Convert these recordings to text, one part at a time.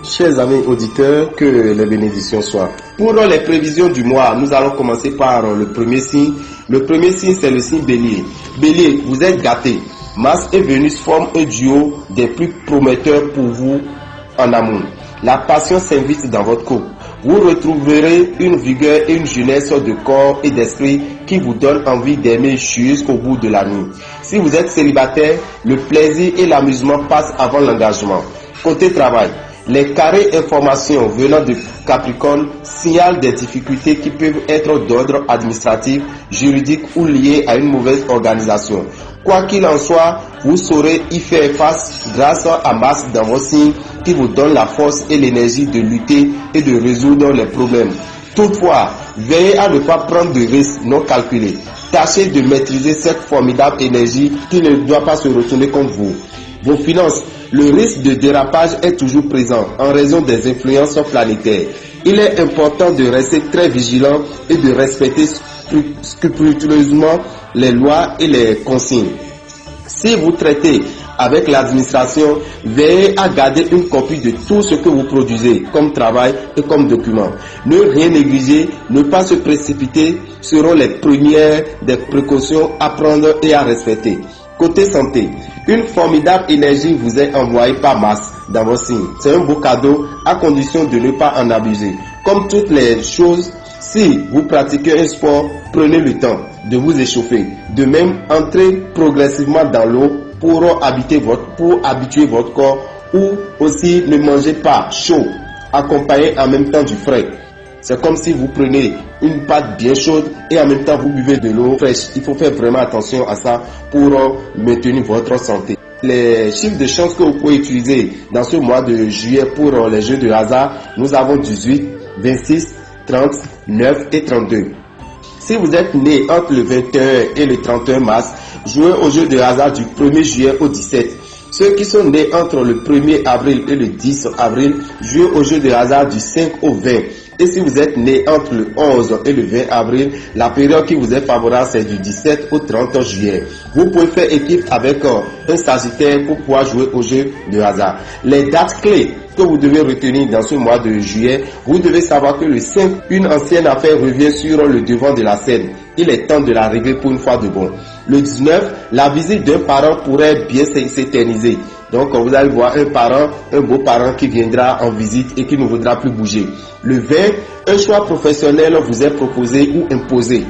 Chers amis auditeurs, que les bénédictions soient. Pour les prévisions du mois, nous allons commencer par le premier signe. Le premier signe, c'est le signe Bélier. Bélier, vous êtes gâtés. Mars et Vénus forment un duo des plus prometteurs pour vous en amour. La passion s'invite dans votre couple. Vous retrouverez une vigueur et une jeunesse de corps et d'esprit qui vous donne envie d'aimer jusqu'au bout de la nuit. Si vous êtes célibataire, le plaisir et l'amusement passent avant l'engagement. Côté travail, les carrés informations venant de Capricorne signalent des difficultés qui peuvent être d'ordre administratif, juridique ou liées à une mauvaise organisation. Quoi qu'il en soit, vous saurez y faire face grâce à Mars dans vos signes qui vous donne la force et l'énergie de lutter et de résoudre les problèmes. Toutefois, veillez à ne pas prendre de risques non calculés. Tâchez de maîtriser cette formidable énergie qui ne doit pas se retourner contre vous. Vos finances, le risque de dérapage est toujours présent en raison des influences planétaires. Il est important de rester très vigilant et de respecter scrupuleusement les lois et les consignes. Si vous traitez avec l'administration, veillez à garder une copie de tout ce que vous produisez comme travail et comme document. Ne rien négliger, ne pas se précipiter seront les premières des précautions à prendre et à respecter. Côté santé, une formidable énergie vous est envoyée par Mars dans vos signes. C'est un beau cadeau à condition de ne pas en abuser. Comme toutes les choses, si vous pratiquez un sport, prenez le temps de vous échauffer. De même, entrez progressivement dans l'eau pour habituer votre corps, ou aussi ne mangez pas chaud, accompagné en même temps du frais. C'est comme si vous prenez une pâte bien chaude et en même temps vous buvez de l'eau fraîche. Il faut faire vraiment attention à ça pour maintenir votre santé. Les chiffres de chance que vous pouvez utiliser dans ce mois de juillet pour les jeux de hasard, nous avons 18, 26, 30, 9 et 32. Si vous êtes né entre le 21 et le 31 mars, jouez au jeu de hasard du 1er juillet au 17. Ceux qui sont nés entre le 1er avril et le 10 avril, jouez au jeu de hasard du 5 au 20. Et si vous êtes né entre le 11 et le 20 avril, la période qui vous est favorable, c'est du 17 au 30 juillet. Vous pouvez faire équipe avec un Sagittaire pour pouvoir jouer au jeu de hasard. Les dates clés que vous devez retenir dans ce mois de juillet, vous devez savoir que le 5, une ancienne affaire revient sur le devant de la scène. Il est temps de la régler pour une fois de bon. Le 19, la visite d'un parent pourrait bien s'éterniser. Donc vous allez voir un beau parent qui viendra en visite et qui ne voudra plus bouger. Le 20, un choix professionnel vous est proposé ou imposé.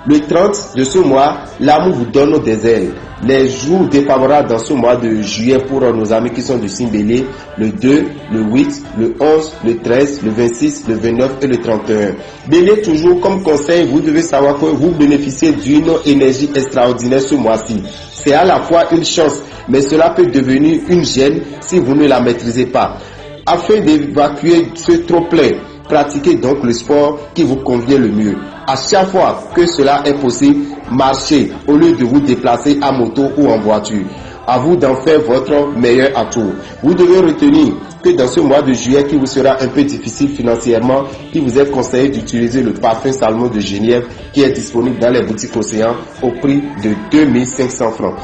Le 30 de ce mois, l'amour vous donne des ailes. Les jours défavorables dans ce mois de juillet pour nos amis qui sont du signe Bélier, le 2, le 8, le 11, le 13, le 26, le 29 et le 31. Bélier, toujours comme conseil, vous devez savoir que vous bénéficiez d'une énergie extraordinaire ce mois-ci. C'est à la fois une chance, mais cela peut devenir une gêne si vous ne la maîtrisez pas. Afin d'évacuer ce trop-plein, pratiquez donc le sport qui vous convient le mieux. À chaque fois que cela est possible, marchez au lieu de vous déplacer à moto ou en voiture. À vous d'en faire votre meilleur atout. Vous devez retenir que dans ce mois de juillet qui vous sera un peu difficile financièrement, il vous est conseillé d'utiliser le parfum Salmon de Genève qui est disponible dans les boutiques Océan au prix de 2500 francs.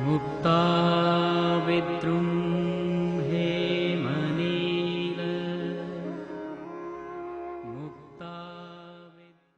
मुक्ता विद्रुम्